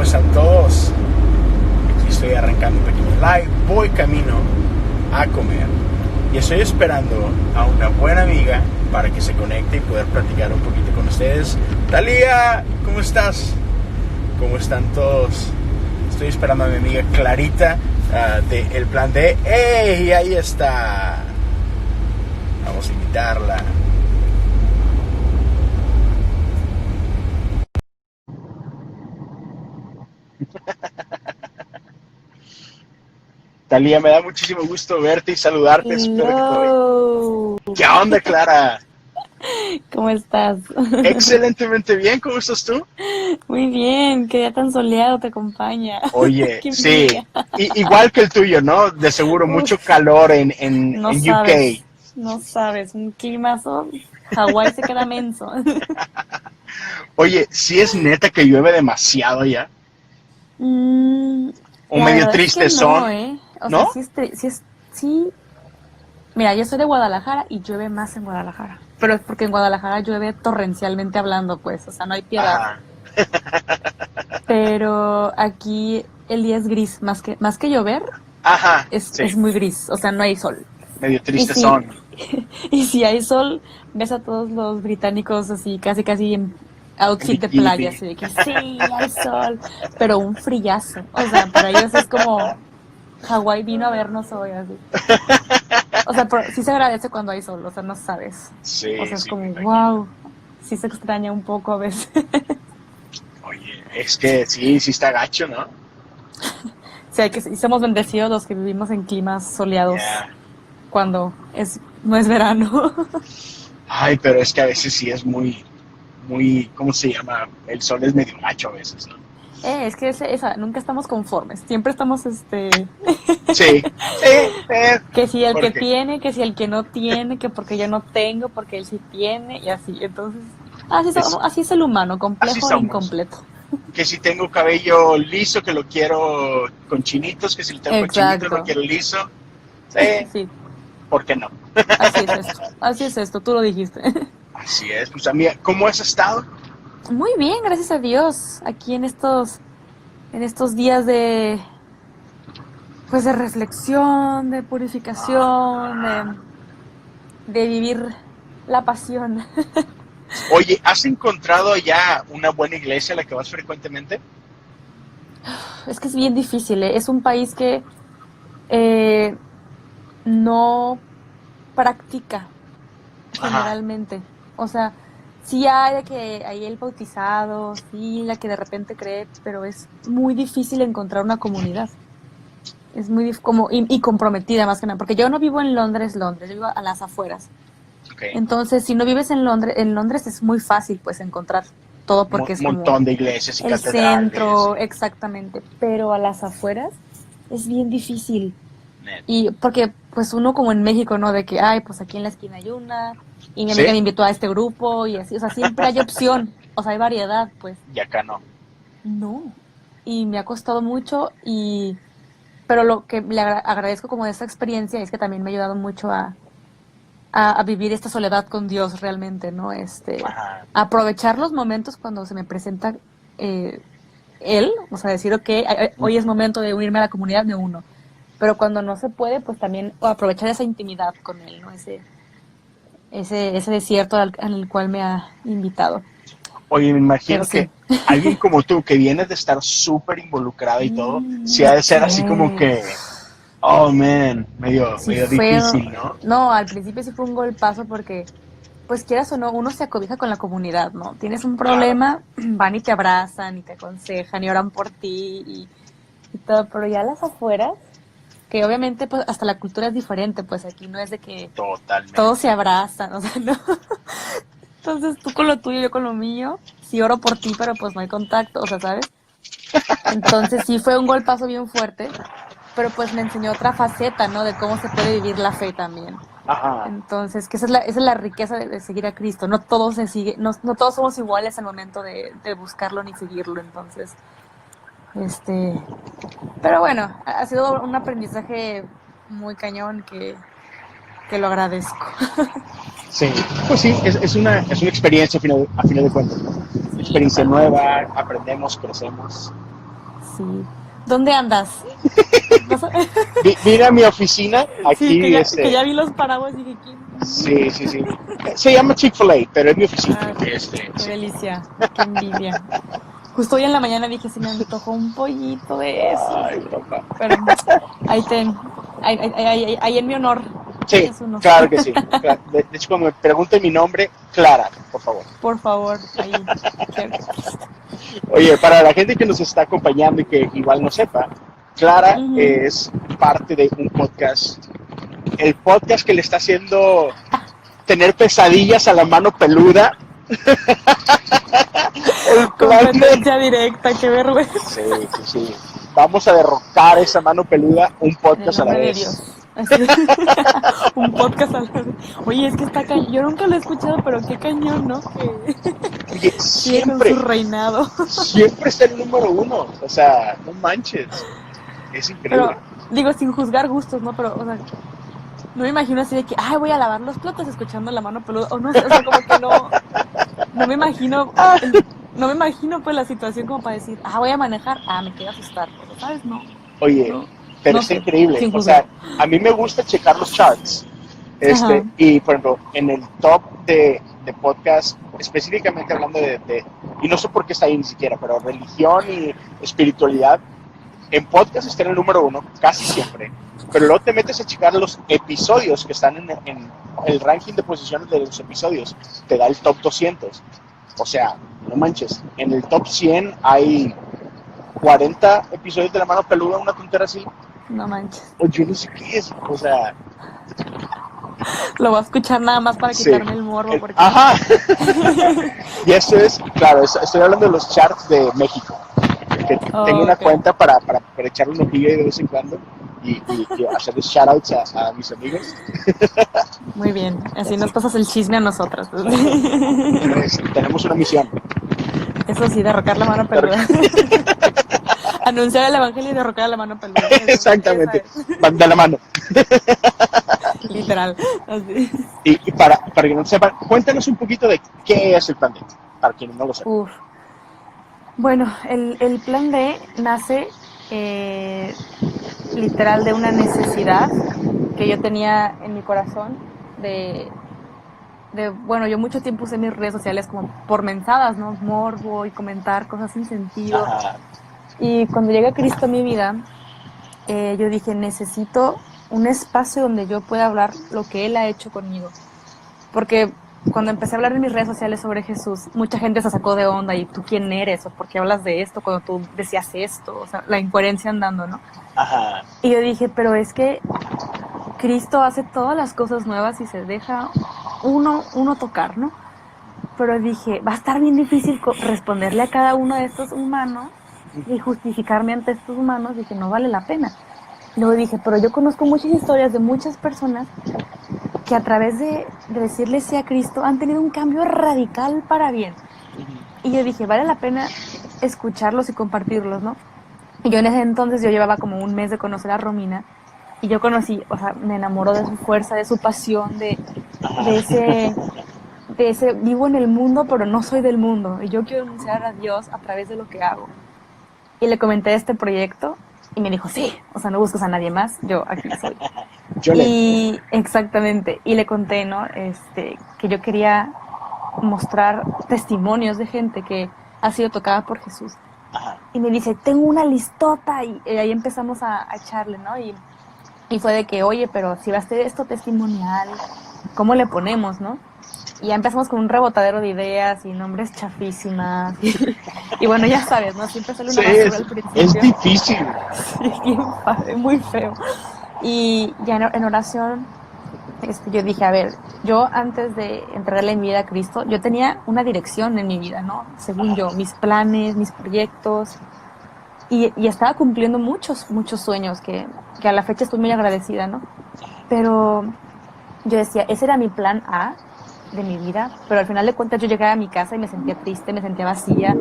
¿Cómo están todos? Aquí estoy arrancando un pequeño live. Voy camino a comer y estoy esperando a una buena amiga para que se conecte y poder platicar un poquito con ustedes. Talía, ¿cómo estás? ¿Cómo están todos? Estoy esperando a mi amiga Clarita de El Plan D. ¡Ey! Ahí está. Vamos a invitarla. Talía, me da muchísimo gusto verte y saludarte. Espero que todo bien. ¿Qué onda, Clara? ¿Cómo estás? Excelentemente bien, ¿cómo estás tú? Muy bien, qué día tan soleado te acompaña. Oye, Qué sí, envidia. igual que el tuyo, ¿no? De seguro mucho Uf, calor en no UK. sabes, no sabes, un climazo. Hawái se queda menso. Oye, sí es neta que llueve demasiado allá. Mm, O la medio verdad es que tristes no, son, ¿eh? O sea, ¿no? sí. Mira, yo soy de Guadalajara y llueve más en Guadalajara. Pero es porque en Guadalajara llueve torrencialmente hablando, pues, o sea, no hay piedad. Ajá, Pero aquí el día es gris, más que llover, ajá, es sí, muy gris, o sea, no hay sol. medio Y tristes si, son. y si hay sol, ves a todos los británicos así, casi en En outfit de playa, bikini. así de que sí, hay sol, pero un frillazo. O sea, para ellos es como Hawái vino a vernos hoy, así. O sea, pero sí se agradece cuando hay sol, o sea, no sabes. O Sí, sea, es sí, me como, imagino. wow, sí se extraña un poco a veces. Oye, es que sí está gacho, ¿no? Sí, y somos bendecidos los que vivimos en climas soleados Yeah. cuando no es verano. Ay, pero es que a veces sí es muy, ¿cómo se llama? El sol es medio gacho a veces, ¿no? Es que nunca estamos conformes, siempre estamos Sí, sí, que si el que porque tiene, que si el que no tiene, que porque yo no tengo, porque él sí tiene, y así. Entonces, es, así es el humano, así complejo e somos. incompleto. Que si tengo cabello liso, que lo quiero con chinitos, que si lo tengo con chinitos, lo Exacto. quiero liso. Sí, Sí, ¿por qué no? así es esto. Así es esto, tú lo dijiste. Así es, pues amiga, ¿cómo has estado? Muy bien, gracias a Dios. Aquí en estos días pues de reflexión, de purificación, de vivir la pasión. Oye, ¿has encontrado ya una buena iglesia a la que vas frecuentemente? Es que es bien difícil, ¿eh? Es un país que eh, no practica Ajá, generalmente. O sea, sí hay de que hay el bautizado, sí la que de repente cree, pero es muy difícil encontrar una comunidad. Es muy y comprometida más que nada, porque yo no vivo en Londres, yo vivo a las afueras. ok. Entonces, si no vives en Londres es muy fácil pues encontrar todo porque es como Montón de iglesias y el catedrales. centro exactamente, pero a las afueras es bien difícil. Net. Y porque pues uno como en México, ¿no? De que, ay, pues aquí en la esquina hay una, y mi amiga me ¿Sí? invitó a este grupo y así, o sea, siempre hay opción, o sea, hay variedad, pues. Y acá no. No. Y me ha costado mucho pero lo que le agradezco como de esta experiencia es que también me ha ayudado mucho a vivir esta soledad con Dios realmente, ¿no? Ajá. Aprovechar los momentos cuando se me presenta eh, Él, o sea, decir, ok, hoy es momento de unirme a la comunidad, me uno. Pero cuando no se puede, pues también aprovechar esa intimidad con Él, ¿no? Ese desierto en el cual me ha invitado. Oye, me Pero imagino sí. que alguien como tú, que vienes de estar súper involucrada y todo, sí ha de ser así como Sí. que, oh man, Sí medio fue, difícil, ¿no? no, al principio sí fue un golpazo porque, pues quieras o no, uno se acobija con la comunidad, ¿no? Tienes un Claro, problema, van y te abrazan y te aconsejan y oran por ti y todo, pero ya a las afueras, que obviamente pues hasta la cultura es diferente, pues aquí no es de que todos se totalmente. abrazan, o sea, no. Entonces tú con lo tuyo, yo con lo mío, sí oro por ti, pero pues no hay contacto, o sea, ¿sabes? Entonces sí fue un golpazo bien fuerte, pero pues me enseñó otra faceta, ¿no? De cómo se puede vivir la fe también. Ajá. Entonces, que esa es la riqueza de seguir a Cristo. No todos se sigue, no todos somos iguales al momento de buscarlo ni seguirlo. Entonces, este, pero bueno, ha sido un aprendizaje muy cañón que lo agradezco. Sí, pues sí, es una experiencia a final de cuentas, ¿no? Experiencia Totalmente. nueva, aprendemos, crecemos. sí. ¿Dónde andas? Vine a mi oficina aquí. Sí, que ya vi los paraguas y dije, ¿quién? Sí. Se llama Chick-fil-A, pero es mi oficina. Ah, qué Sí. delicia, qué envidia. Justo hoy en la mañana dije, se me antojó un pollito de eso. Ay, papá. Pero ahí en mi honor. Sí, Es unos. claro que sí. De hecho, cuando me pregunten mi nombre, Clara, por favor. Por favor, ahí. Oye, para la gente que nos está acompañando y que igual no sepa, Clara es parte de un podcast, el podcast que le está haciendo tener pesadillas a la mano peluda. Competencia directa, qué vergüenza. Sí. Vamos a derrocar esa mano peluda, un podcast a la vez. Dios. Un podcast a la vez. Oye, es que está cañón. Yo nunca lo he escuchado, pero qué cañón, ¿no? Oye, siempre. Con su reinado. Siempre está el número uno. O sea, no manches. Es increíble. Pero, digo, sin juzgar gustos, ¿no? Pero, o sea, no me imagino así de que, voy a lavar los platos escuchando la mano peluda. O no sé, o sea, como que no me imagino. No me imagino, pues, la situación como para decir, voy a manejar. Me quiero asustar. ¿Sabes? No. Oye. No. Pero es increíble, o sea, a mí me gusta checar los charts, y por ejemplo, en el top de podcast, específicamente hablando y no sé por qué está ahí ni siquiera, pero religión y espiritualidad, en podcast está en el número 1, casi siempre, pero luego te metes a checar los episodios que están en el ranking de posiciones de los episodios, te da el top 200, o sea, no manches, en el top 100 hay 40 episodios de la mano peluda, una tontera así. No manches. O yo no sé qué es, o sea. Lo voy a escuchar nada más para quitarme el morbo. Porque... Ajá. Y esto es, claro, estoy hablando de los charts de México. Que tengo una cuenta para echarle un ojillo de vez en cuando y hacerles shoutouts a mis amigos. Muy bien, así nos pasas el chisme a nosotras. Tenemos una misión. Eso sí, derrocar la mano peluda. Anunciar el evangelio y derrocar la mano peluda. Exactamente, van de la mano. Literal. Así. Y para que no sepan, cuéntanos un poquito de qué es el Plan D, para quienes no lo sepan. Bueno, el Plan D nace literal de una necesidad que yo tenía en mi corazón bueno, yo mucho tiempo usé mis redes sociales como por mensadas, ¿no? Morbo y comentar cosas sin sentido. Ajá. Y cuando llega Cristo a mi vida, yo dije, necesito un espacio donde yo pueda hablar lo que Él ha hecho conmigo. Porque cuando empecé a hablar en mis redes sociales sobre Jesús, mucha gente se sacó de onda, y ¿tú quién eres? ¿O por qué hablas de esto cuando tú decías esto? O sea, la incoherencia andando, ¿no? Ajá. Y yo dije, pero es que Cristo hace todas las cosas nuevas y se deja uno tocar, ¿no? Pero dije, va a estar bien difícil responderle a cada uno de estos humanos y justificarme ante estos humanos. Dije, no vale la pena. Luego dije, pero yo conozco muchas historias de muchas personas que a través de decirle sí a Cristo han tenido un cambio radical para bien. Y yo dije, vale la pena escucharlos y compartirlos, ¿no? Y yo en ese entonces, yo llevaba como un mes de conocer a Romina, y yo conocí, o sea, me enamoró de su fuerza, de su pasión, de ese vivo en el mundo, pero no soy del mundo, y yo quiero anunciar a Dios a través de lo que hago. Y le comenté este proyecto, y me dijo, sí, o sea, no buscas a nadie más, yo aquí soy. Y exactamente, y le conté, ¿no? Que yo quería mostrar testimonios de gente que ha sido tocada por Jesús. Ajá. Y me dice, tengo una listota, y ahí empezamos a echarle, ¿no? Y fue de que, oye, pero si va a ser esto testimonial, ¿cómo le ponemos, no? Y ya empezamos con un rebotadero de ideas y nombres chafísimas. Y bueno, ya sabes, ¿no? Siempre sale una basura al principio. Es difícil. Sí, bien padre, muy feo. Y ya en oración, yo dije, a ver, yo antes de entregarle mi vida a Cristo, yo tenía una dirección en mi vida, ¿no? Según yo, mis planes, mis proyectos. Y estaba cumpliendo muchos sueños que a la fecha estoy muy agradecida, ¿no? Pero yo decía, ese era mi plan A de mi vida, pero al final de cuentas yo llegaba a mi casa y me sentía triste, me sentía vacía,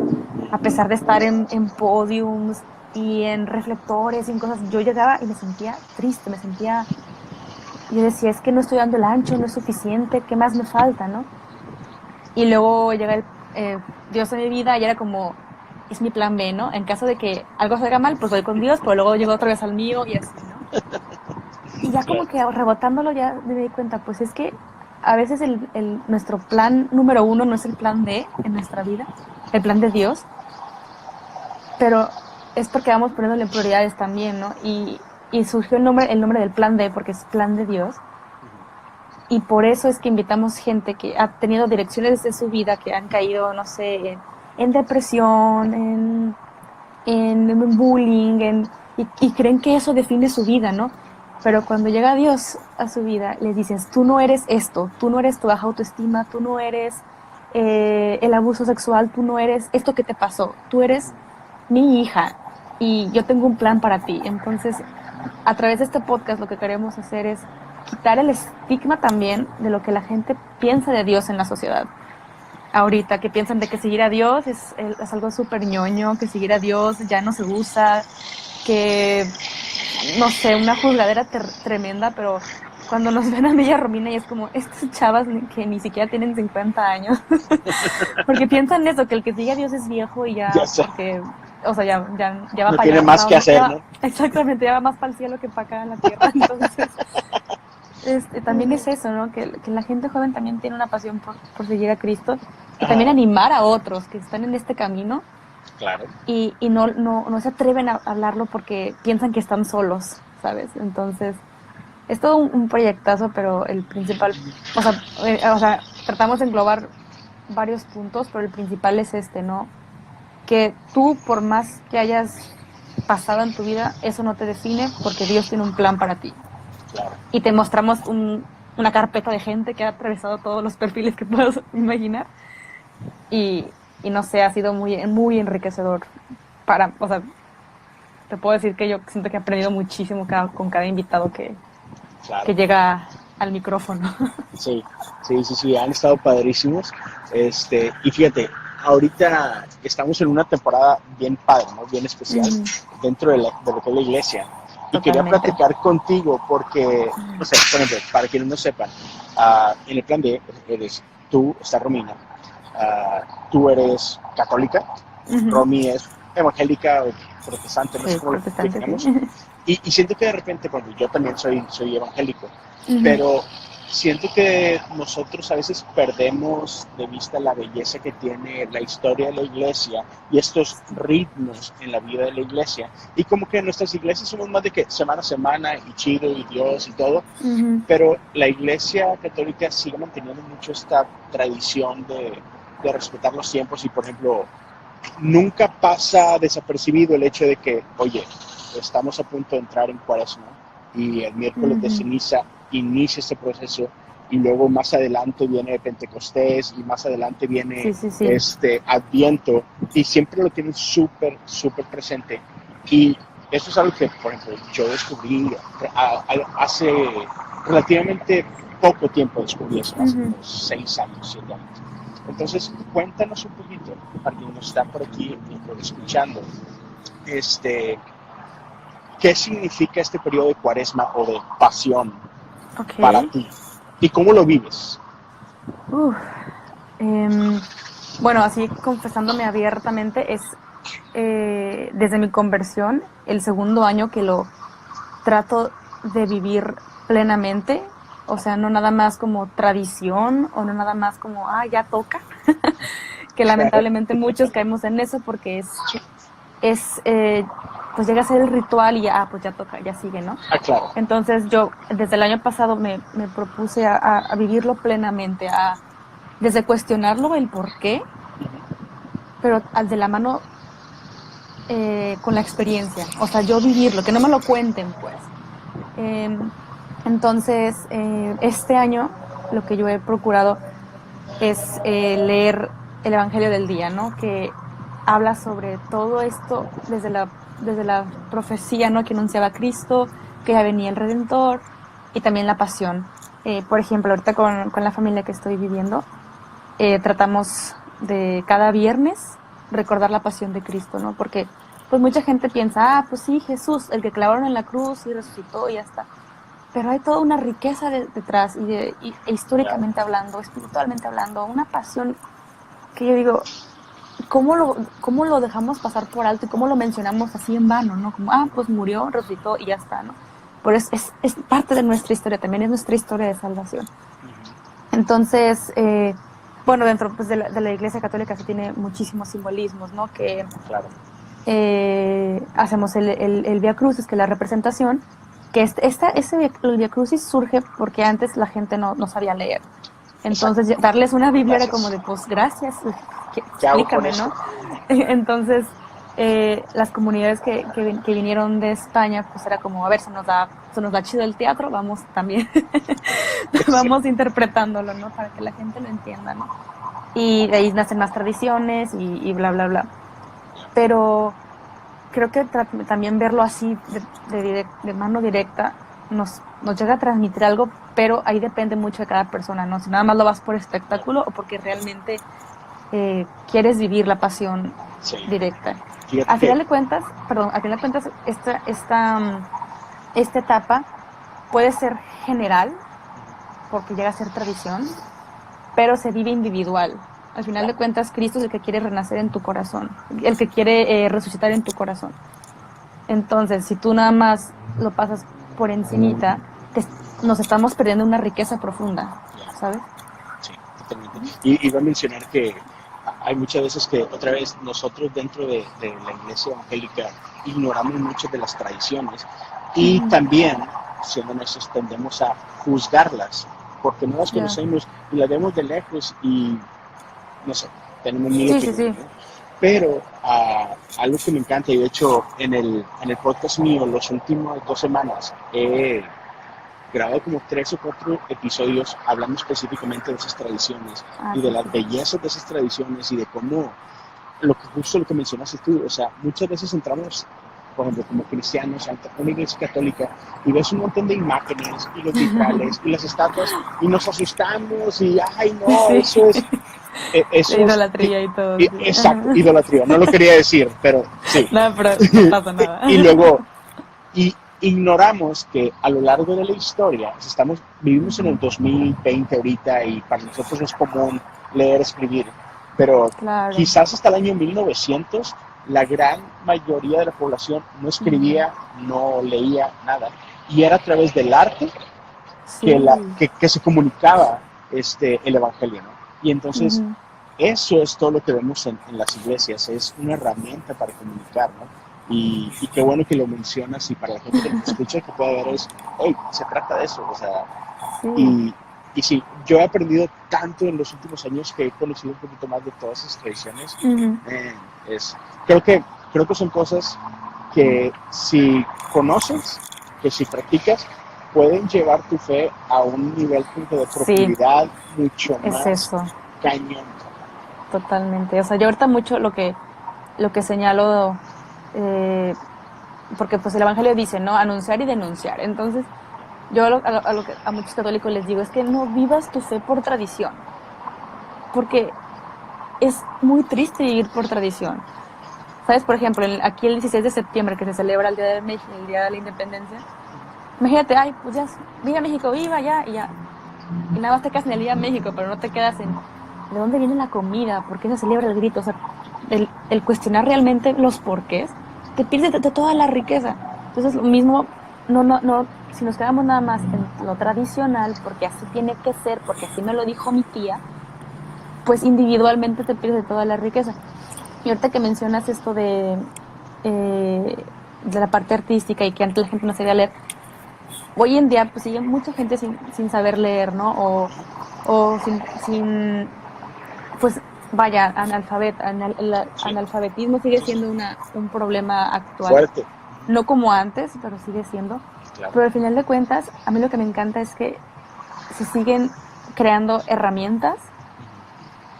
a pesar de estar en podiums y en reflectores y en cosas, yo llegaba y me sentía triste, yo decía, es que no estoy dando el ancho, no es suficiente, ¿qué más me falta, no? Y luego llega Dios a mi vida y era como, es mi plan B, ¿no? En caso de que algo salga mal, pues voy con Dios, pero luego llego otra vez al mío y así, ¿no? Y ya como que rebotándolo ya me di cuenta, pues es que a veces nuestro plan número uno no es el plan D en nuestra vida, el plan de Dios, pero es porque vamos poniéndole prioridades también, ¿no? Y surgió el nombre del plan D porque es plan de Dios. Y por eso es que invitamos gente que ha tenido direcciones de su vida que han caído, no sé, en depresión, en bullying, y creen que eso define su vida, ¿no? Pero cuando llega Dios a su vida, les dices, tú no eres esto, tú no eres tu baja autoestima, tú no eres el abuso sexual, tú no eres esto que te pasó, tú eres mi hija y yo tengo un plan para ti. Entonces, a través de este podcast lo que queremos hacer es quitar el estigma también de lo que la gente piensa de Dios en la sociedad. Ahorita, que piensan de que seguir a Dios es algo súper ñoño, que seguir a Dios ya no se usa, que, no sé, una juzgadera tremenda, pero cuando nos ven a mí y a Romina y es como, estas chavas que ni siquiera tienen 50 años, porque piensan eso, que el que sigue a Dios es viejo y ya porque, o sea, ya va no para allá. Tiene más que hacer, ¿no? Exactamente, ya va más para el cielo que para acá en la tierra, entonces... también es eso, ¿no? Que la gente joven también tiene una pasión por seguir a Cristo y también animar a otros que están en este camino. Claro. Y no se atreven a hablarlo porque piensan que están solos, ¿sabes? Entonces, es todo un proyectazo, pero el principal, o sea, tratamos de englobar varios puntos, pero el principal es ¿no? Que tú, por más que hayas pasado en tu vida, eso no te define porque Dios tiene un plan para ti. Claro. Y te mostramos una carpeta de gente que ha atravesado todos los perfiles que puedas imaginar. Y no sé, ha sido muy, muy enriquecedor o sea, te puedo decir que yo siento que he aprendido muchísimo con cada invitado que llega al micrófono. Sí, han estado padrísimos. Y fíjate, ahorita estamos en una temporada bien padre, ¿no? Bien especial dentro de lo que es la iglesia. Y quería platicar contigo porque, no sé, por ejemplo, para quienes no sepan, en el plan D eres tú, está Romina, tú eres católica, Romy es evangélica o protestante, no sé cómo lo definimos. Y siento que de repente, bueno, yo también soy evangélico, pero siento que nosotros a veces perdemos de vista la belleza que tiene la historia de la iglesia y estos ritmos en la vida de la iglesia. Y como que en nuestras iglesias somos más de que semana a semana y chido y Dios y todo, pero la iglesia católica sigue manteniendo mucho esta tradición de respetar los tiempos y, por ejemplo, nunca pasa desapercibido el hecho de que, oye, estamos a punto de entrar en Cuaresma y el miércoles de ceniza inicia este proceso y luego más adelante viene Pentecostés y más adelante viene Adviento y siempre lo tienen súper, súper presente. Y eso es algo que, por ejemplo, yo descubrí hace relativamente poco tiempo, hace unos 6 años, 7 años. Entonces, cuéntanos un poquito, para quienes nos están por aquí escuchando, ¿qué significa este periodo de Cuaresma o de pasión para ti? ¿Y cómo lo vives? Bueno, así confesándome abiertamente, es desde mi conversión el segundo año que lo trato de vivir plenamente. O sea, no nada más como tradición o no nada más como, ya toca, que lamentablemente muchos caemos en eso porque pues llega a ser el ritual y pues ya toca, ya sigue, ¿no? Claro. Entonces yo desde el año pasado me propuse a vivirlo plenamente, desde cuestionarlo el por qué, pero al de la mano con la experiencia, o sea, yo vivirlo, que no me lo cuenten, pues. Entonces, este año lo que yo he procurado es leer el Evangelio del día, ¿no? Que habla sobre todo esto desde la profecía, ¿no? Que anunciaba Cristo, que ya venía el Redentor y también la pasión. Por ejemplo, ahorita con la familia que estoy viviendo, tratamos de cada viernes recordar la pasión de Cristo, ¿no? Porque pues mucha gente piensa, pues sí, Jesús, el que clavaron en la cruz y resucitó y ya está. Pero hay toda una riqueza detrás y históricamente hablando, espiritualmente hablando, una pasión que yo digo, cómo lo dejamos pasar por alto y cómo lo mencionamos así en vano, ¿no? Como, pues murió, resucitó y ya está, ¿no? Pero es parte de nuestra historia, también es nuestra historia de salvación. Entonces, bueno, dentro pues, de la Iglesia Católica sí tiene muchísimos simbolismos, ¿no? Que Claro. hacemos el Vía Crucis, que es la representación, que el Vía Crucis surge porque antes la gente no sabía leer. Entonces, darles una Biblia era como de, pues, gracias, explícame, ¿no? Entonces, las comunidades que vinieron de España, pues era como, a ver, se nos da chido el teatro, vamos también, vamos interpretándolo, ¿no? Para que la gente lo entienda, ¿no? Y de ahí nacen más tradiciones y bla, bla, bla. Pero creo que también verlo así, de mano directa, nos llega a transmitir algo, pero ahí depende mucho de cada persona, ¿no? Si nada más lo vas por espectáculo o porque realmente quieres vivir la pasión directa. Al final de cuentas, esta etapa puede ser general, porque llega a ser tradición, pero se vive individual. Al final de cuentas, Cristo es el que quiere renacer en tu corazón, el que quiere resucitar en tu corazón. Entonces, si tú nada más lo pasas por encimita, nos estamos perdiendo una riqueza profunda, ¿sabes? Sí, totalmente. Y iba a mencionar que hay muchas veces que, otra vez, nosotros dentro de la iglesia evangélica ignoramos muchas de las tradiciones y también, siendo honestos, tendemos a juzgarlas porque no las conocemos y las vemos de lejos y, no sé, tenemos miedo. Sí. Pero algo que me encanta, y de hecho en el podcast mío, las últimas 2 semanas, he grabado como 3 o 4 episodios hablando específicamente de esas tradiciones y de las bellezas de esas tradiciones y de cómo, justo lo que mencionaste tú, o sea, muchas veces entramos, por ejemplo, como cristianos, a una iglesia católica y ves un montón de imágenes y los vitrales y las estatuas y nos asustamos y, ay no, eso es... idolatría y todo. Exacto, idolatría, no lo quería decir, pero sí. No, pero no pasa nada. Y luego, ignoramos que a lo largo de la historia, vivimos en el 2020 ahorita y para nosotros es común leer, escribir, pero quizás hasta el año 1900 la gran mayoría de la población no escribía, no leía nada, y era a través del arte que se comunicaba el evangelio, ¿no? Y entonces eso es todo lo que vemos en las iglesias, es una herramienta para comunicar, ¿no? Y qué bueno que lo mencionas, y para la gente que nos escucha, que pueda ver se trata de eso, o sea, y sí, yo he aprendido tanto en los últimos años que he conocido un poquito más de todas esas tradiciones. Creo que son cosas que si conoces, que si practicas, pueden llevar tu fe a un nivel de profundidad mucho más cañón. Totalmente. O sea, yo ahorita mucho lo que señalo, porque pues el evangelio dice, ¿no? Anunciar y denunciar. Entonces, yo a muchos católicos les digo, es que no vivas tu fe por tradición. Porque es muy triste vivir por tradición. ¿Sabes? Por ejemplo, aquí el 16 de septiembre, que se celebra el Día de México, el Día de la Independencia, imagínate, pues ya, viva México, viva ya, y ya. Y nada más te quedas en el Día de México, pero no te quedas en de dónde viene la comida, por qué se celebra el grito. O sea, el cuestionar realmente los porqués, te pierdes de toda la riqueza. Entonces, lo mismo, no, si nos quedamos nada más en lo tradicional, porque así tiene que ser, porque así me lo dijo mi tía, pues individualmente te pierdes de toda la riqueza. Y ahorita que mencionas esto de la parte artística y que antes la gente no sabía leer, hoy en día pues sigue mucha gente sin saber leer, ¿no? O sin pues vaya, el analfabetismo sigue siendo un problema actual. Fuerte. No como antes, pero sigue siendo. Claro. Pero al final de cuentas, a mí lo que me encanta es que se siguen creando herramientas,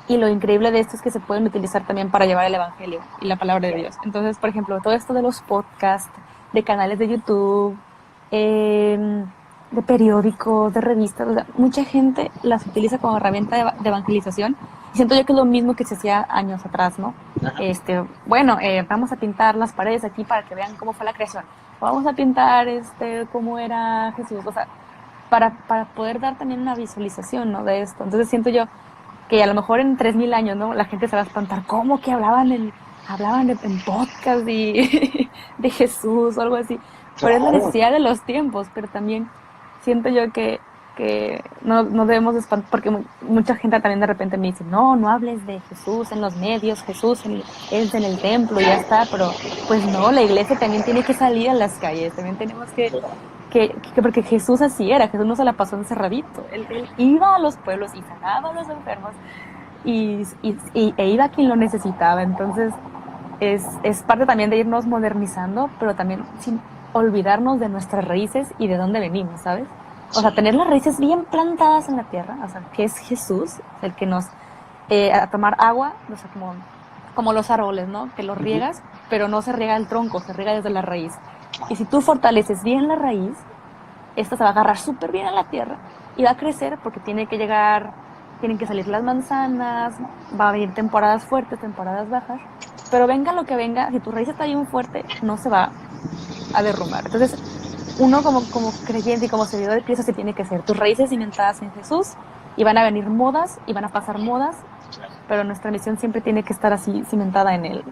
y lo increíble de esto es que se pueden utilizar también para llevar el evangelio y la palabra de Dios. Entonces, por ejemplo, todo esto de los podcasts, de canales de YouTube, de periódicos, de revistas, o sea, mucha gente las utiliza como herramienta de evangelización, y siento yo que es lo mismo que se hacía años atrás, ¿no? Bueno, vamos a pintar las paredes aquí para que vean cómo fue la creación, vamos a pintar cómo era Jesús, o sea, para poder dar también una visualización, ¿no? De esto. Entonces siento yo que a lo mejor en 3000 años, ¿no? La gente se va a espantar, ¿cómo que hablaban en podcast y de Jesús o algo así? Pero es la Claro. necesidad de los tiempos, pero también siento yo que no debemos espantar, porque mucha gente también de repente me dice, no hables de Jesús en los medios, Jesús es en el templo y ya está, pero pues no, la iglesia también tiene que salir a las calles, también tenemos porque Jesús así era, Jesús no se la pasó encerradito, él iba a los pueblos y sanaba a los enfermos e iba a quien lo necesitaba, entonces es parte también de irnos modernizando, pero también sin olvidarnos de nuestras raíces y de dónde venimos, ¿sabes? O sea, tener las raíces bien plantadas en la tierra, o sea, que es Jesús, el que nos, a tomar agua, o sea, como los árboles, ¿no? Que los riegas, pero no se riega el tronco, se riega desde la raíz. Y si tú fortaleces bien la raíz, esta se va a agarrar súper bien a la tierra y va a crecer porque tienen que salir las manzanas, va a venir temporadas fuertes, temporadas bajas, pero venga lo que venga, si tu raíz está bien fuerte, no se va a derrumbar. Entonces, uno como creyente y como seguidor de Cristo se tiene que ser tus raíces cimentadas en Jesús y van a venir modas y van a pasar modas, pero nuestra misión siempre tiene que estar así cimentada en Él.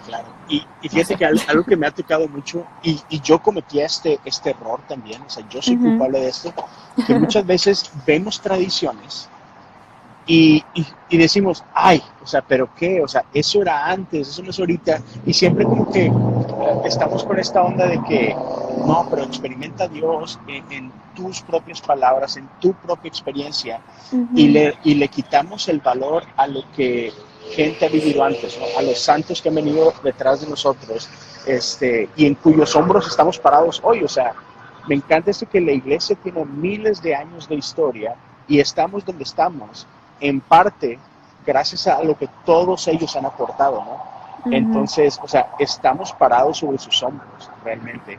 Claro, y fíjate que algo que me ha tocado mucho, y yo cometía este error también, o sea, yo soy culpable de esto, que muchas veces vemos tradiciones y decimos, ay, o sea, ¿pero qué? O sea, eso era antes, eso no es ahorita, y siempre como que estamos con esta onda de que, no, pero experimenta a Dios en tus propias palabras, en tu propia experiencia, y le quitamos el valor a lo que gente ha vivido antes, ¿no? A los santos que han venido detrás de nosotros, y en cuyos hombros estamos parados hoy. O sea, me encanta esto que la iglesia tiene miles de años de historia y estamos donde estamos, en parte gracias a lo que todos ellos han aportado, ¿no? Entonces, o sea, estamos parados sobre sus hombros, realmente.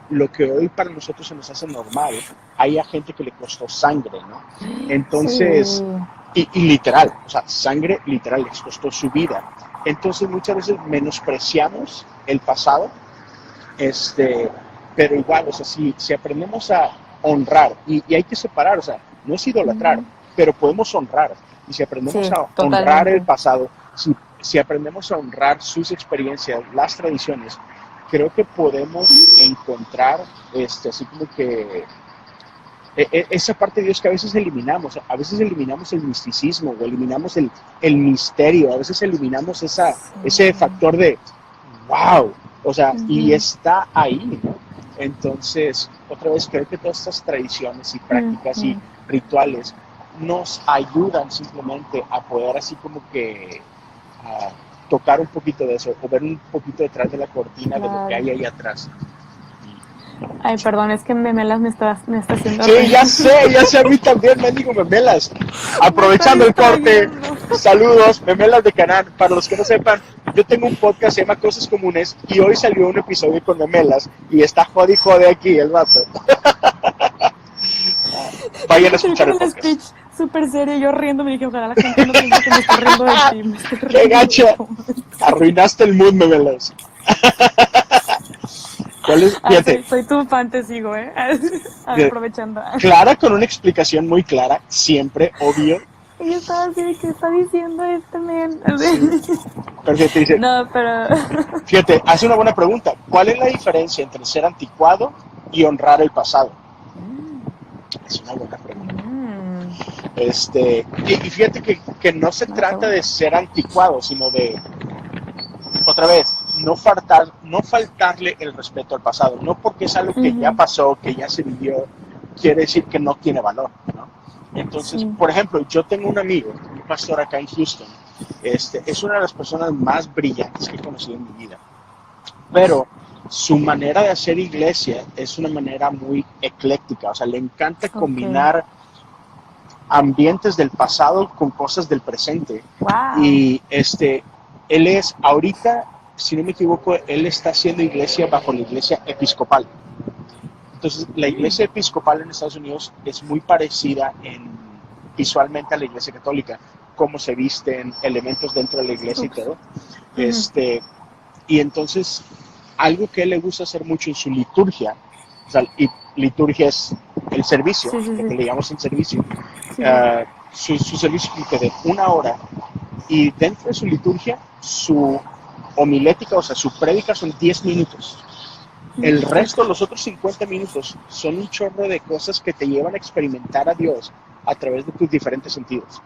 Lo que hoy para nosotros se nos hace normal, hay a gente que le costó sangre, ¿no? Entonces, y literal, o sea, sangre literal, les costó su vida. Entonces, muchas veces menospreciamos el pasado, pero igual, o sea, si aprendemos a honrar, y hay que separar, o sea, no es idolatrar, pero podemos honrar. Y si aprendemos a honrar el pasado, si aprendemos a honrar sus experiencias, las tradiciones, creo que podemos encontrar, así como que esa parte de Dios que a veces eliminamos el misticismo, o eliminamos el misterio, a veces eliminamos ese factor de wow, o sea, y está ahí, ¿no? Entonces, otra vez, creo que todas estas tradiciones y prácticas y rituales nos ayudan simplemente a poder así como que tocar un poquito de eso, o ver un poquito detrás de la cortina de lo que hay ahí atrás. Ay, perdón, es que Memelas me está haciendo... Sí, ya sé, a mí también me digo Memelas. Aprovechando el corte, saludos, Memelas de Canaán. Para los que no sepan, yo tengo un podcast que se llama Cosas Comunes y hoy salió un episodio con Memelas y está jode aquí el vato. Vayan a escuchar el podcast. Speech súper serio, yo riendo, me dije, ojalá la gente no piense que me estoy riendo de ti. ¡Qué gacha! Arruinaste el mood, Memelas. ¿Cuál es? Fíjate. Soy tu fan, te sigo, aprovechando. Clara, con una explicación muy clara, siempre, obvio. Y yo estaba así de, ¿qué está diciendo este men? Sí. Perfecto, dice. No, pero... Fíjate, hace una buena pregunta. ¿Cuál es la diferencia entre ser anticuado y honrar el pasado? Es una buena pregunta. Y fíjate que no se trata de ser anticuado, sino de, otra vez, no faltarle el respeto al pasado. No porque es algo que ya pasó, que ya se vivió, quiere decir que no tiene valor, ¿no? Entonces, por ejemplo, yo tengo un amigo, un pastor acá en Houston, es una de las personas más brillantes que he conocido en mi vida, pero su manera de hacer iglesia es una manera muy ecléctica, o sea, le encanta combinar ambientes del pasado con cosas del presente. Wow. Y él es, ahorita, si no me equivoco, él está haciendo iglesia bajo la iglesia episcopal. Entonces, la iglesia episcopal en Estados Unidos es muy parecida visualmente a la iglesia católica, cómo se visten, elementos dentro de la iglesia y todo. Y entonces, algo que a él le gusta hacer mucho en su liturgia, o sea, y liturgia es el servicio, lo que le llamamos el servicio, su servicio bíblico de 1 hora, y dentro de su liturgia, su homilética, o sea, su prédica son 10 minutos. El resto, los otros 50 minutos, son un chorro de cosas que te llevan a experimentar a Dios a través de tus diferentes sentidos.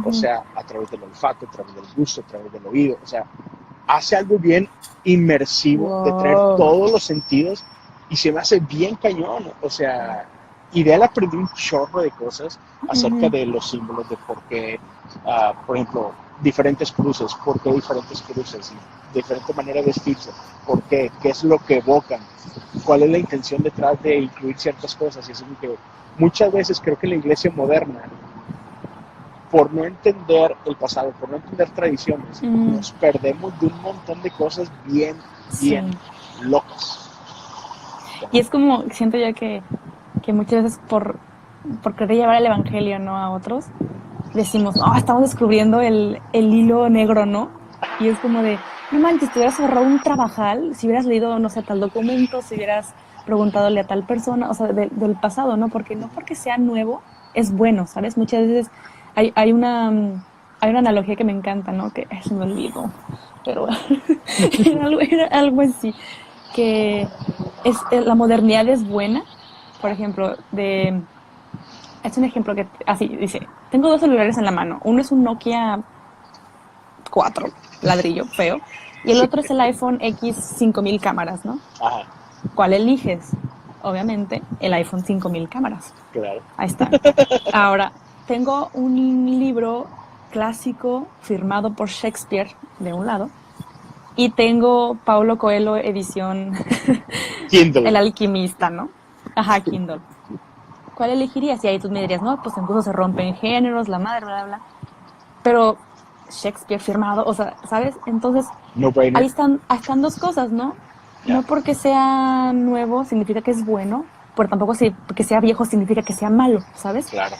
O sea, a través del olfato, a través del gusto, a través del oído. O sea, hace algo bien inmersivo de traer todos los sentidos y se me hace bien cañón. O sea, y de él aprendí un chorro de cosas acerca de los símbolos, de por qué, por ejemplo, diferentes cruces, por qué diferentes cruces, diferente manera de vestirse, por qué es lo que evocan, cuál es la intención detrás de incluir ciertas cosas. Y es que muchas veces creo que la iglesia moderna, por no entender el pasado, por no entender tradiciones, nos perdemos de un montón de cosas bien locas. Y es como, siento yo que muchas veces por querer llevar el evangelio, ¿no?, a otros, decimos, estamos descubriendo el hilo negro, ¿no? Y es como de, no manches, te hubieras ahorrado un trabajal si hubieras leído, no sé, tal documento, si hubieras preguntándole a tal persona, o sea, del pasado, ¿no? Porque no porque sea nuevo es bueno, ¿sabes? Muchas veces hay una analogía que me encanta, ¿no? Que se me olvidó, pero era algo así, que la modernidad es buena. Por ejemplo, es un ejemplo que así dice, tengo 2 celulares en la mano, uno es un Nokia 4, ladrillo, feo, y el otro es el iPhone X 5000 cámaras, ¿no? Ajá. ¿Cuál eliges? Obviamente, el iPhone 5000 cámaras. Claro. Ahí está. Ahora, tengo un libro clásico firmado por Shakespeare, de un lado, y tengo Paulo Coelho edición Kindle. El alquimista, ¿no? Ajá, Kindle. ¿Cuál elegirías? Y ahí tú me dirías, no, pues incluso se rompen géneros, la madre, bla, bla, bla. Pero Shakespeare firmado, o sea, ¿sabes? Entonces, ahí están 2 cosas, ¿no? No porque sea nuevo significa que es bueno, pero tampoco porque sea viejo significa que sea malo, ¿sabes? Claro.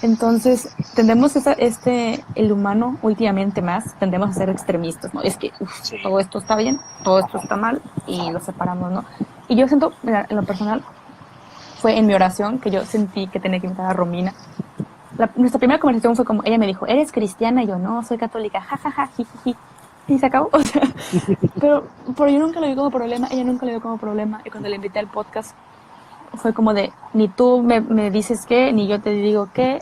Entonces, tendemos el humano últimamente más, tendemos a ser extremistas, ¿no? Es que todo esto está bien, todo esto está mal, y lo separamos, ¿no? Y yo siento, mira, en lo personal, fue en mi oración que yo sentí que tenía que invitar a Romina. Nuestra primera conversación fue como, ella me dijo, ¿eres cristiana? Y yo, no, soy católica, jajaja, jijiji. Y se acabó, o sea, pero yo nunca lo vi como problema, ella nunca lo vio como problema. Y cuando le invité al podcast, fue como de, ni tú me dices qué, ni yo te digo qué,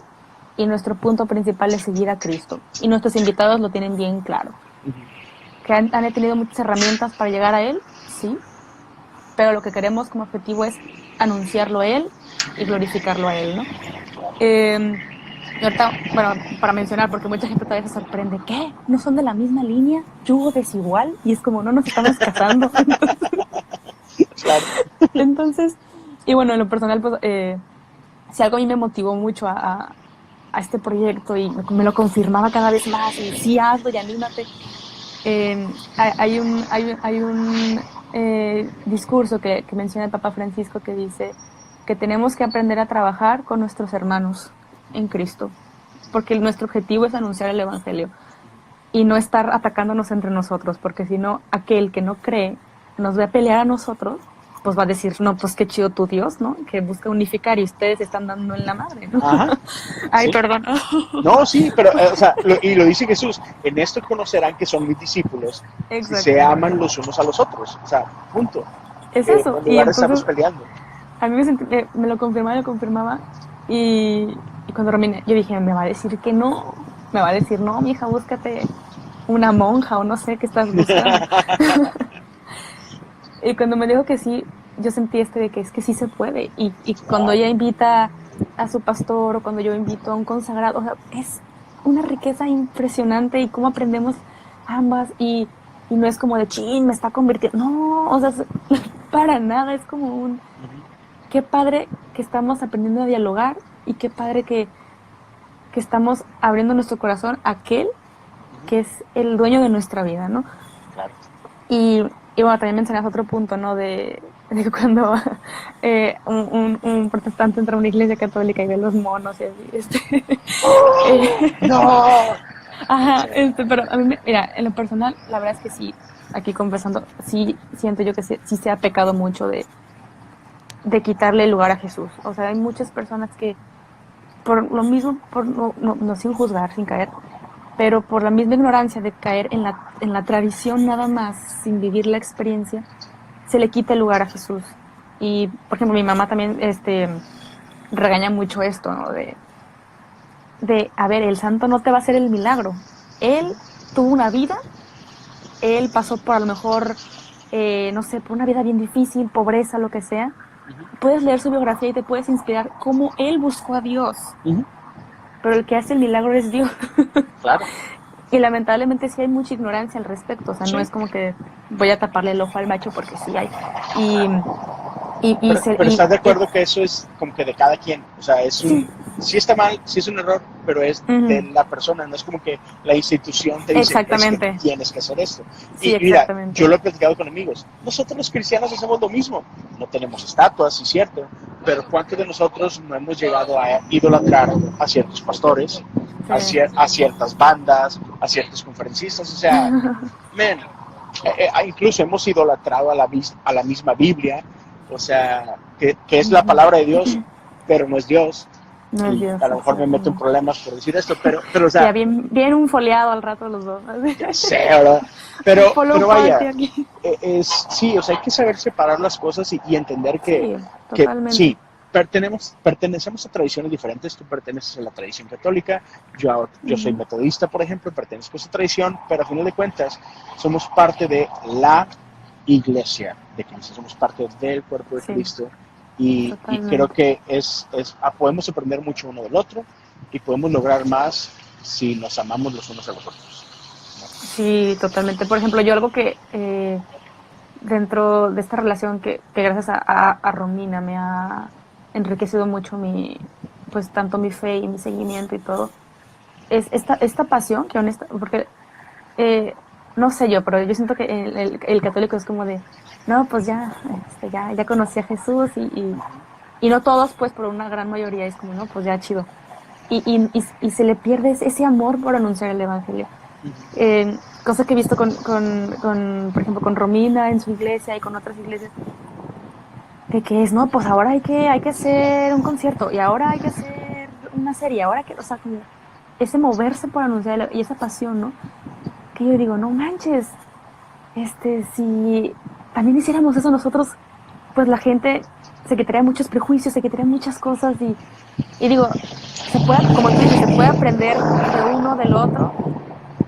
y nuestro punto principal es seguir a Cristo. Y nuestros invitados lo tienen bien claro. Que han tenido muchas herramientas para llegar a Él, sí, pero lo que queremos como objetivo es anunciarlo a Él y glorificarlo a Él, ¿no? Y ahorita, bueno, para mencionar, porque mucha gente todavía se sorprende, ¿qué? ¿No son de la misma línea? ¿Yugo desigual? Y es como, no nos estamos casando. Entonces, y bueno, en lo personal, pues, si algo a mí me motivó mucho a este proyecto y me lo confirmaba cada vez más, y sí, hazlo y anímate. Hay un discurso que menciona el Papa Francisco que dice que tenemos que aprender a trabajar con nuestros hermanos en Cristo, porque nuestro objetivo es anunciar el Evangelio y no estar atacándonos entre nosotros, porque si no, aquel que no cree nos ve a pelear a nosotros, pues va a decir, no, pues qué chido tu Dios, ¿no? Que busca unificar y ustedes están dando en la madre, ¿no? Ajá. Ay, Sí. perdón. No, sí, pero, o sea, lo dice Jesús, en esto conocerán que son mis discípulos, si se aman los unos a los otros, o sea, punto. Es eso. En lugar de estamos peleando. A mí me lo confirmaba, y cuando Romina, yo dije, me va a decir que no, me va a decir, no, mija, búscate una monja o no sé qué estás buscando. Y cuando me dijo que sí, yo sentí de que es que sí se puede. Y cuando ella invita a su pastor o cuando yo invito a un consagrado, o sea, es una riqueza impresionante y cómo aprendemos ambas y no es como de chin, me está convirtiendo. No, o sea, para nada, es como un qué padre que estamos aprendiendo a dialogar y qué padre que estamos abriendo nuestro corazón a aquel que es el dueño de nuestra vida, ¿no? Claro. Y bueno, también mencionas otro punto, ¿no? De cuando un protestante entra a una iglesia católica y ve los monos y así, ¡No! Ajá, pero a mí, mira, en lo personal, la verdad es que sí, aquí confesando, sí siento yo que sí se ha pecado mucho de quitarle el lugar a Jesús. O sea, hay muchas personas que por lo mismo, por no sin juzgar, sin caer, pero por la misma ignorancia de caer en la tradición nada más, sin vivir la experiencia, se le quita el lugar a Jesús. Y, por ejemplo, mi mamá también regaña mucho esto, ¿no? A ver, el santo no te va a hacer el milagro. Él tuvo una vida, él pasó por a lo mejor, no sé, por una vida bien difícil, pobreza, lo que sea. Puedes leer su biografía y te puedes inspirar cómo él buscó a Dios. Pero el que hace el milagro es Dios. Claro. Y lamentablemente sí hay mucha ignorancia al respecto. O sea, no es como que voy a taparle el ojo al macho porque sí hay. Pero estás de acuerdo que eso es como que de cada quien. O sea, sí está mal, sí es un error, pero es de la persona. No es como que la institución te dice que tienes que hacer esto. Sí, y mira, yo lo he platicado con amigos. Nosotros los cristianos hacemos lo mismo. No tenemos estatuas, sí, cierto. Pero ¿cuántos de nosotros no hemos llegado a idolatrar a ciertos pastores, a ciertas bandas, a ciertos conferencistas? O sea, incluso hemos idolatrado a la misma Biblia. O sea, que es la palabra de Dios, pero no es Dios. No es Dios. A lo mejor me meto en problemas por decir esto, pero o sea... Ya bien un foliado al rato los dos. Ya sé, ¿verdad? Pero vaya, sí, o sea, hay que saber separar las cosas y entender que sí, pertenecemos a tradiciones diferentes. Tú perteneces a la tradición católica, yo soy metodista, por ejemplo, pertenezco a esa tradición, pero a final de cuentas somos parte de la iglesia de Cristo, somos parte del cuerpo de Cristo y creo que podemos aprender mucho uno del otro y podemos lograr más si nos amamos los unos a los otros, ¿no? Sí, totalmente. Por ejemplo, yo algo que dentro de esta relación que gracias a Romina me ha enriquecido mucho pues tanto mi fe y mi seguimiento y todo, es esta pasión que porque no sé yo, pero yo siento que el católico es como de, no, pues ya conocí a Jesús y no todos, pues por una gran mayoría es como, no, pues ya chido. Y se le pierde ese amor por anunciar el evangelio. Cosa que he visto con, por ejemplo, con Romina en su iglesia y con otras iglesias, de que es, no, pues ahora hay que hacer un concierto y ahora hay que hacer una serie, ahora o sea, como ese moverse por anunciar y esa pasión, ¿no? Que yo digo, no manches, si también hiciéramos eso nosotros, pues la gente se quitaría muchos prejuicios, se quitaría muchas cosas y digo, como tú dices, se puede aprender de uno, del otro,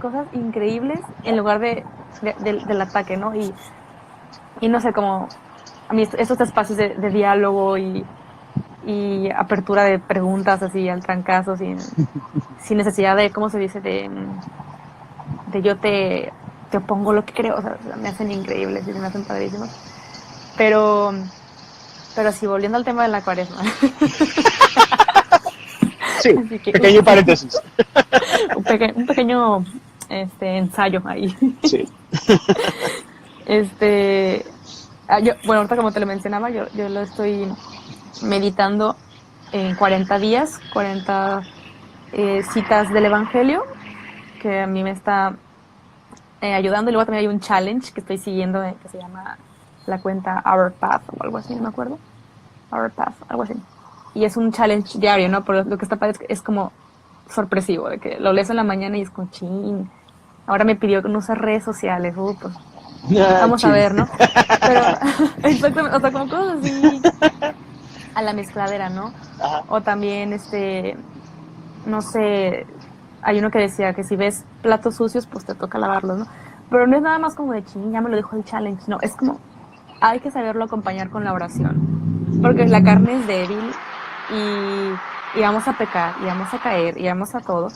cosas increíbles en lugar del ataque, ¿no? Y no sé, como a mí estos espacios de diálogo y apertura de preguntas así al trancazo, sin necesidad de, ¿cómo se dice? De yo te opongo lo que creo, o sea, me hacen increíbles y me hacen padrísimos. Pero sí, volviendo al tema de la cuaresma. Sí, pequeño paréntesis. Un pequeño ensayo ahí. Sí. Bueno, ahorita como te lo mencionaba, yo lo estoy meditando en 40 días, 40 citas del Evangelio, que a mí me está ayudando. Y luego también hay un challenge que estoy siguiendo que se llama la cuenta Our Path o algo así, no me acuerdo. Our Path, algo así. Y es un challenge diario, ¿no? Pero lo que está padre es como sorpresivo, de que lo lees en la mañana y es como chin. Ahora me pidió que no use redes sociales, pues vamos a ver, ¿no? Pero, exactamente, o sea, como cosas así a la mezcladera, ¿no? Ajá. O también, no sé, hay uno que decía que si ves platos sucios, pues te toca lavarlos, ¿no? Pero no es nada más como de ching, ya me lo dijo el challenge, no, es como, hay que saberlo acompañar con la oración, porque la carne es débil y vamos a pecar, y vamos a caer, y vamos a todo,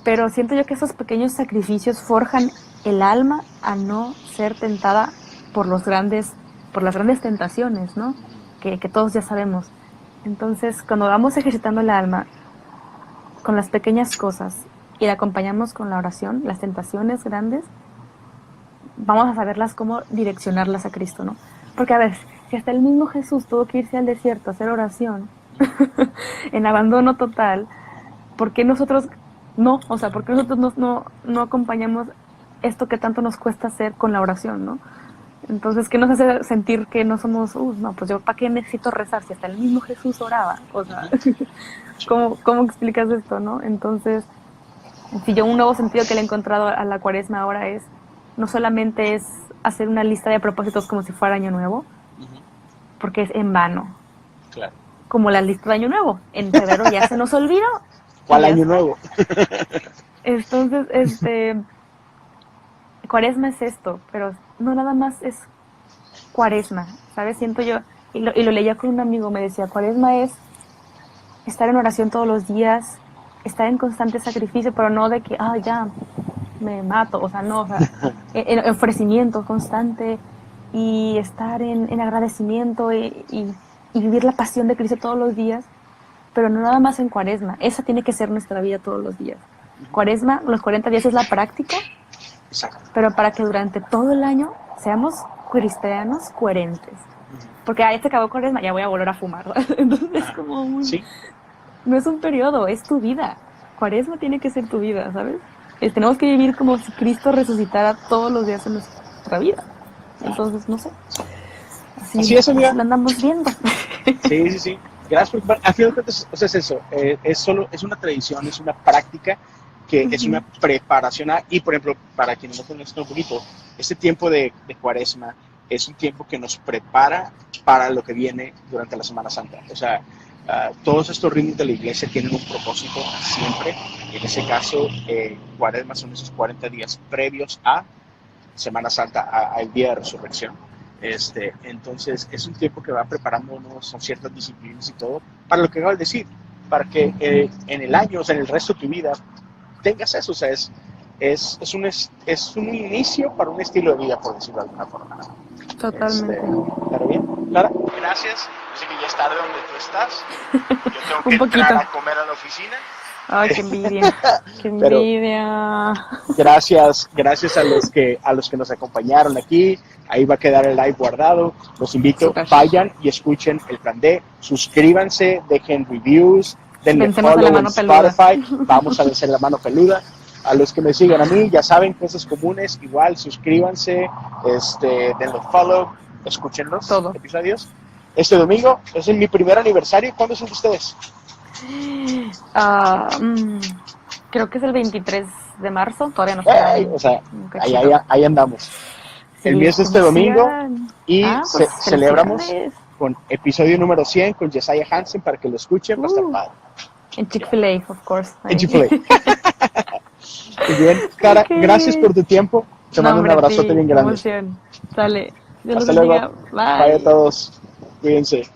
pero siento yo que esos pequeños sacrificios forjan el alma a no ser tentada por las grandes tentaciones, ¿no? Que todos ya sabemos. Entonces, cuando vamos ejercitando el alma con las pequeñas cosas y la acompañamos con la oración, las tentaciones grandes, vamos a saberlas cómo direccionarlas a Cristo, ¿no? Porque, a ver, si hasta el mismo Jesús tuvo que irse al desierto a hacer oración, en abandono total, ¿por qué nosotros no? O sea, ¿por qué nosotros no acompañamos esto que tanto nos cuesta hacer con la oración, ¿no? Entonces, ¿qué nos hace sentir que no somos, no, pues yo, ¿para qué necesito rezar si hasta el mismo Jesús oraba? O sea, ¿cómo explicas esto, no? Entonces, si yo un nuevo sentido que le he encontrado a la cuaresma ahora es, no solamente es hacer una lista de propósitos como si fuera año nuevo, porque es en vano. Claro. Como la lista de año nuevo. En febrero ya se nos olvidó. ¿Cuál año nuevo? Entonces, cuaresma es esto, pero no nada más es cuaresma, ¿sabes? Siento yo, y lo leía con un amigo, me decía, cuaresma es estar en oración todos los días, estar en constante sacrificio, pero no de que, ya, me mato, o sea, no, o sea, en ofrecimiento constante y estar en agradecimiento y vivir la pasión de Cristo todos los días, pero no nada más en cuaresma, esa tiene que ser nuestra vida todos los días. Cuaresma, los 40 días es la práctica, pero para que durante todo el año seamos cristianos coherentes. Porque ya se acabó cuaresma, ya voy a volver a fumar, ¿no? Entonces es como ¿Sí? No es un periodo, es tu vida. Cuaresma tiene que ser tu vida, ¿sabes? Tenemos que vivir como si Cristo resucitara todos los días en nuestra vida. Entonces, no sé. Así es, amiga. Lo andamos viendo. Sí. Gracias por... A fin de cuentas, o sea, es eso. Es una tradición, es una práctica que es una preparación. Y, por ejemplo, para quienes no conocen un poquito, este tiempo de cuaresma es un tiempo que nos prepara para lo que viene durante la Semana Santa. O sea, todos estos ritmos de la iglesia tienen un propósito siempre. En ese caso, cuaresma son esos 40 días previos a Semana Santa, al día de resurrección. Entonces, es un tiempo que va preparándonos con ciertas disciplinas y todo, para lo que acabo de decir, para que en el año, o sea, en el resto de tu vida, tengas eso. O sea, es un inicio para un estilo de vida, por decirlo de alguna forma. Totalmente. ¿Claro bien? Clara, gracias. Yo sé que ya es tarde donde tú estás. Yo tengo que entrar a comer a la oficina. Ay, qué envidia. Qué envidia. Gracias a los que nos acompañaron aquí. Ahí va a quedar el live guardado. Los invito, vayan y escuchen el plan D. Suscríbanse, dejen reviews, denle follow en Spotify. Vamos a vencer la mano peluda. A los que me sigan a mí, ya saben, cosas comunes, igual, suscríbanse, denle follow, escuchen los episodios. Este domingo es mi primer aniversario. ¿Cuándo son ustedes? Creo que es el 23 de marzo, todavía no sé. O sea, ahí andamos. Sí, el mío es este domingo y pues celebramos con episodio número 100 con Jesiah Hansen para que lo escuchen. Va a estar padre. En Chick-fil-A, of course. En Chick-fil-A. Muy bien, Clara, gracias por tu tiempo. Te mando un abrazote bien grande. Sale. Hasta luego. Bye a todos. Cuídense.